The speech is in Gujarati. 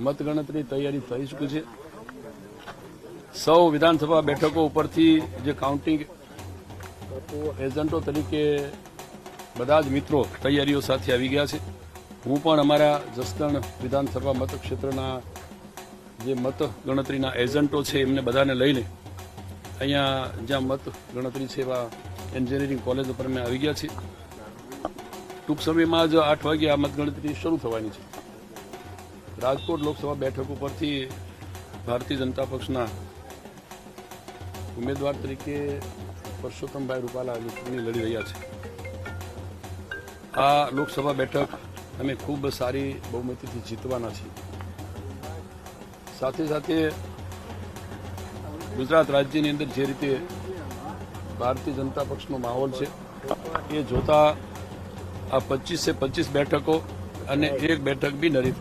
મતગણતરી તૈયારી થઈ ચૂકી છે। સૌ વિધાનસભા બેઠકો ઉપરથી જે કાઉન્ટિંગ એજન્ટો તરીકે બધા જ મિત્રો તૈયારીઓ સાથે આવી ગયા છે। હું પણ અમારા જસદણ વિધાનસભા મતક્ષેત્રના જે મત ગણતરીના એજન્ટો છે એમને બધાને લઈને અહીંયા જ્યાં મત ગણતરી છે એવા એન્જિનિયરિંગ કોલેજ ઉપર અમે આવી ગયા છીએ। ટૂંક સમયમાં જ 8 વાગે આ મતગણતરી શરૂ થવાની છે। રાજકોટ લોકસભા બેઠક ઉપરથી ભારતીય જનતા પક્ષના ઉમેદવાર તરીકે પરસોત્તમભાઈ રૂપાલા ચૂંટણી લડી રહ્યા છે। આ લોકસભા બેઠક અમે ખૂબ સારી બહુમતીથી જીતવાના છીએ। સાથે સાથે ગુજરાત રાજ્યની અંદર જે રીતે ભારતીય જનતા પક્ષનો માહોલ છે એ જોતા આ 25 બેઠકો અને એક બેઠક બી નરી